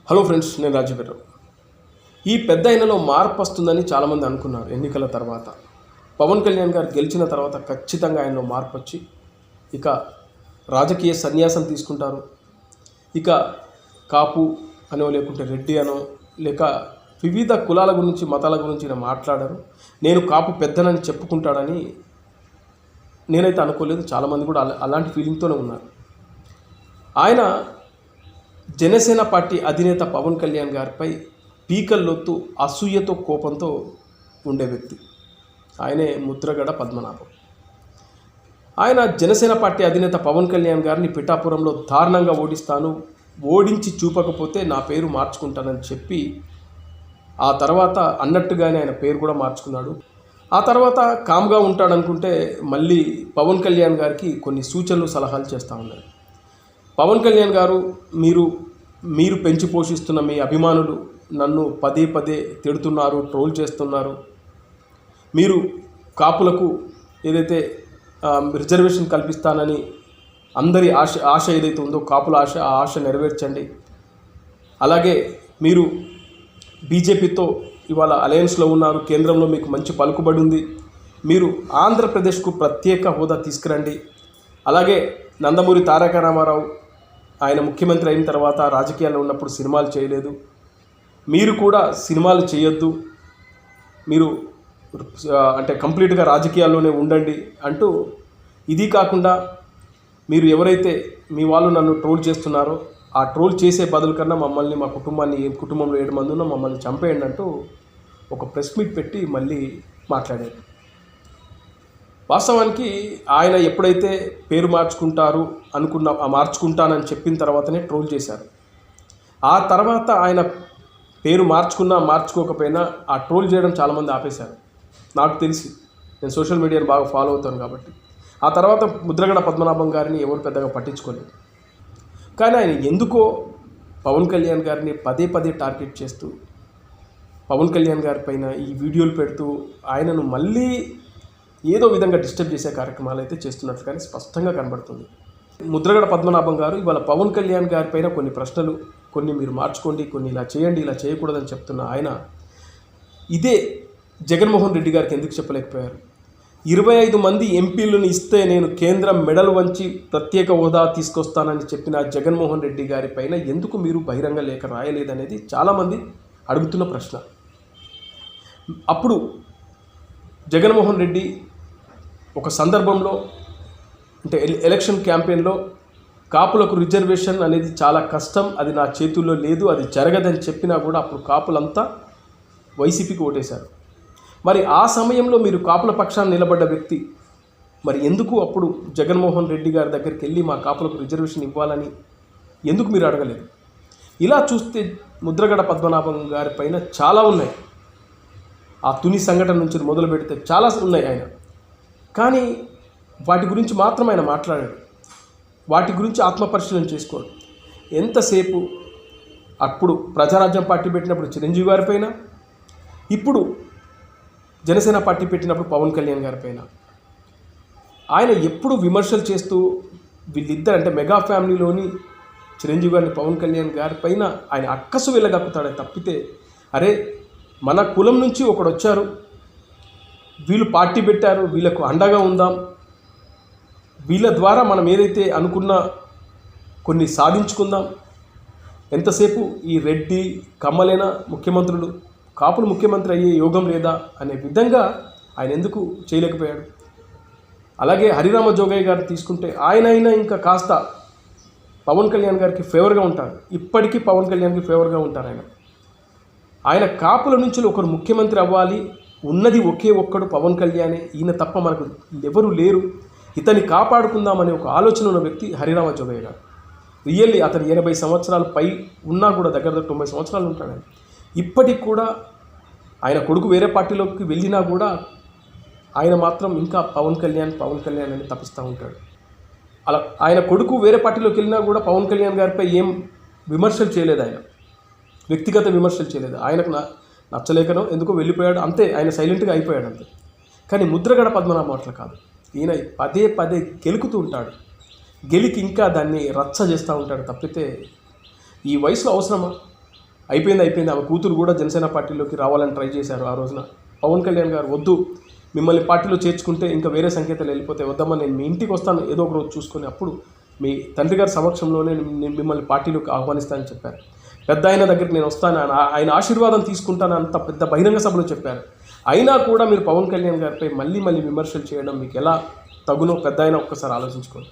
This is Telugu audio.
హలో ఫ్రెండ్స్, నేను రాజవీర్రావు. ఈ పెద్ద ఆయనలో మార్పు వస్తుందని చాలామంది అనుకున్నారు. ఎన్నికల తర్వాత పవన్ కళ్యాణ్ గారు గెలిచిన తర్వాత ఖచ్చితంగా ఆయనలో మార్పు వచ్చి ఇక రాజకీయ సన్యాసం తీసుకుంటారు. ఇక కాపు అనో లేకుంటే రెడ్డి అనో లేక వివిధ కులాల గురించి మతాల గురించి ఈయన మాట్లాడారు. నేను కాపు పెద్దనని చెప్పుకుంటాడని నేనైతే అనుకోలేదు. చాలామంది కూడా అలాంటి ఫీలింగ్తోనే ఉన్నారు. ఆయన జనసేన పార్టీ అధినేత పవన్ కళ్యాణ్ గారిపై పీకల్లోతు అసూయతో కోపంతో ఉండే వ్యక్తి. ఆయనే ముద్రగడ పద్మనాభం. ఆయన జనసేన పార్టీ అధినేత పవన్ కళ్యాణ్ గారిని పిఠాపురంలో దారుణంగా ఓడించి చూపకపోతే నా పేరు మార్చుకుంటానని చెప్పి ఆ తర్వాత అన్నట్టుగానే ఆయన పేరు కూడా మార్చుకున్నాడు. ఆ తర్వాత కామ్గా ఉంటాడనుకుంటే మళ్ళీ పవన్ కళ్యాణ్ గారికి కొన్ని సూచనలు సలహాలు చేస్తూ ఉన్నారు. పవన్ కళ్యాణ్ గారు, మీరు పెంచి పోషిస్తున్న మీ అభిమానులు నన్ను పదే పదే తిడుతున్నారు, ట్రోల్ చేస్తున్నారు. మీరు కాపులకు ఏదైతే రిజర్వేషన్ కల్పిస్తానని అందరి ఆశ ఏదైతే ఉందో కాపుల ఆ ఆశ నెరవేర్చండి. అలాగే మీరు బీజేపీతో ఇవాళ అలయన్స్లో ఉన్నారు, కేంద్రంలో మీకు మంచి పలుకుబడి ఉంది. మీరు ఆంధ్రప్రదేశ్కు ప్రత్యేక హోదా తీసుకురండి. అలాగే నందమూరి తారక రామారావు ఆయన ముఖ్యమంత్రి అయిన తర్వాత రాజకీయాల్లో ఉన్నప్పుడు సినిమాలు చేయలేదు, మీరు కూడా సినిమాలు చేయొద్దు, మీరు అంటే కంప్లీట్గా రాజకీయాల్లోనే ఉండండి అంటూ, ఇది కాకుండా మీరు ఎవరైతే మీ వాళ్ళు నన్ను ట్రోల్ చేస్తున్నారో ఆ ట్రోల్ చేసే బదులు కన్నా మమ్మల్ని, మా కుటుంబంలో 7 మంది ఉన్నా మమ్మల్ని చంపేయండి అంటూ ఒక ప్రెస్ మీట్ పెట్టి మళ్ళీ మాట్లాడారు. వాస్తవానికి ఆయన ఎప్పుడైతే పేరు మార్చుకుంటానని చెప్పిన తర్వాతనే ట్రోల్ చేశారు. ఆ తర్వాత ఆయన పేరు మార్చుకోకపోయినా ఆ ట్రోల్ చేయడం చాలామంది ఆపేశారు. నాకు తెలిసి, నేను సోషల్ మీడియాను బాగా ఫాలో అవుతాను కాబట్టి. ఆ తర్వాత ముద్రగడ పద్మనాభం గారిని ఎవరు పెద్దగా పట్టించుకోలేదు. కానీ ఆయన ఎందుకో పవన్ కళ్యాణ్ గారిని పదే పదే టార్గెట్ చేస్తూ పవన్ కళ్యాణ్ గారి పైన ఈ వీడియోలు పెడుతూ ఆయనను మళ్ళీ ఏదో విధంగా డిస్టర్బ్ చేసే కార్యక్రమాలు అయితే చేస్తున్నట్లుగానే స్పష్టంగా కనబడుతుంది. ముద్రగడ పద్మనాభం గారు ఇవాళ పవన్ కళ్యాణ్ గారి పైన కొన్ని ప్రశ్నలు, కొన్ని మీరు మార్చుకోండి, కొన్ని ఇలా చేయండి, ఇలా చేయకూడదని చెప్తున్న ఆయన ఇదే జగన్మోహన్ రెడ్డి గారికి ఎందుకు చెప్పలేకపోయారు? 25 మంది ఎంపీలను ఇస్తే నేను కేంద్రం మెడలు వంచి ప్రత్యేక హోదా తీసుకొస్తానని చెప్పిన జగన్మోహన్ రెడ్డి గారి పైన ఎందుకు మీరు బహిరంగ లేఖ రాయలేదనేది చాలామంది అడుగుతున్న ప్రశ్న. అప్పుడు జగన్మోహన్ రెడ్డి ఒక సందర్భంలో, అంటే ఎలక్షన్ క్యాంపెయిన్లో, కాపులకు రిజర్వేషన్ అనేది చాలా కష్టం, అది నా చేతుల్లో లేదు, అది జరగదని చెప్పినా కూడా అప్పుడు కాపులంతా వైసీపీకి ఓటేశారు. మరి ఆ సమయంలో మీరు కాపుల పక్షాన్ని నిలబడ్డ వ్యక్తి, మరి ఎందుకు అప్పుడు జగన్మోహన్ రెడ్డి గారి దగ్గరికి వెళ్ళి మా కాపులకు రిజర్వేషన్ ఇవ్వాలని ఎందుకు మీరు అడగలేదు? ఇలా చూస్తే ముద్రగడ పద్మనాభం గారి పైన చాలా ఉన్నాయి. ఆ తుని సంఘటన నుంచి మొదలు పెడితే చాలా ఉన్నాయి ఆయన. కానీ వాటి గురించి మాత్రం ఆయన మాట్లాడాడు. వాటి గురించి ఆత్మపరిశీలన చేసుకోడు. ఎంతసేపు అప్పుడు ప్రజారాజ్యం పార్టీ పెట్టినప్పుడు చిరంజీవి గారి పైన, ఇప్పుడు జనసేన పార్టీ పెట్టినప్పుడు పవన్ కళ్యాణ్ గారి పైన ఆయన ఎప్పుడు విమర్శలు చేస్తూ, వీళ్ళిద్దరు అంటే మెగా ఫ్యామిలీలోని చిరంజీవి గారిని, పవన్ కళ్యాణ్ గారి పైన ఆయన అక్కసు వెళ్ళగక్కుతాడే తప్పితే, అరే మన కులం నుంచి ఒకడు వచ్చారు, వీళ్ళు పార్టీ పెట్టారు, వీళ్ళకు అండగా ఉందాం, వీళ్ళ ద్వారా మనం ఏదైతే అనుకున్న కొన్ని సాధించుకుందాం, ఎంతసేపు ఈ రెడ్డి కమ్మలైన ముఖ్యమంత్రులు, కాపులు ముఖ్యమంత్రి అయ్యే యోగం లేదా అనే విధంగా ఆయన ఎందుకు చేయలేకపోయాడు? అలాగే హరిరామ జోగయ్య గారు తీసుకుంటే ఆయన ఇంకా కాస్త పవన్ కళ్యాణ్ గారికి ఫేవర్గా ఉంటారు. ఇప్పటికీ పవన్ కళ్యాణ్కి ఫేవర్గా ఉంటారు. ఆయన కాపుల నుంచి ఒకరు ముఖ్యమంత్రి అవ్వాలి, ఉన్నది ఒకే ఒక్కడు పవన్ కళ్యాణే, ఈయన తప్ప మనకు ఎవరు లేరు, ఇతన్ని కాపాడుకుందామనే ఒక ఆలోచన ఉన్న వ్యక్తి హరిరామ జోగయ్య గారు. రియల్లీ అతను 80 సంవత్సరాల పై ఉన్నా కూడా దగ్గర 90 సంవత్సరాలు ఉంటాడు. ఇప్పటికి కూడా ఆయన కొడుకు వేరే పార్టీలోకి వెళ్ళినా కూడా ఆయన మాత్రం ఇంకా పవన్ కళ్యాణ్ అని తప్పిస్తూ ఉంటాడు. అలా ఆయన కొడుకు వేరే పార్టీలోకి వెళ్ళినా కూడా పవన్ కళ్యాణ్ గారిపై ఏం విమర్శలు చేయలేదు, ఆయన వ్యక్తిగత విమర్శలు చేయలేదు. ఆయనకు నచ్చలేకనో ఎందుకో వెళ్ళిపోయాడు, అంతే. ఆయన సైలెంట్గా అయిపోయాడు, అంతే. కానీ ముద్రగడ పద్మనాభం అట్లా కాదు. ఈయన పదే పదే గెలుకుతూ ఉంటాడు, గెలికి ఇంకా దాన్ని రచ్చ చేస్తూ ఉంటాడు తప్పితే ఈ వయసులో అవసరమా? అయిపోయింది. ఆమె కూతురు కూడా జనసేన పార్టీలోకి రావాలని ట్రై చేశారు ఆ రోజున. పవన్ కళ్యాణ్ గారు వద్దు, మిమ్మల్ని పార్టీలో చేర్చుకుంటే ఇంకా వేరే సంకేతాలు వెళ్ళిపోతాయి, వద్దమ్మా నేను మీ ఇంటికి వస్తాను ఏదో ఒక రోజు చూసుకొని, అప్పుడు మీ తండ్రి గారి సమక్షంలోనే నేను మిమ్మల్ని పార్టీలోకి ఆహ్వానిస్తానని చెప్పారు. పెద్ద ఆయన దగ్గరికి నేను వస్తాను, ఆయన ఆశీర్వాదం తీసుకుంటాను అంత పెద్ద బహిరంగ సభలో చెప్పారు. అయినా కూడా మీరు పవన్ కళ్యాణ్ గారిపై మళ్ళీ విమర్శలు చేయడం మీకు ఎలా తగునో పెద్ద ఆయన ఒక్కసారి ఆలోచించుకోండి.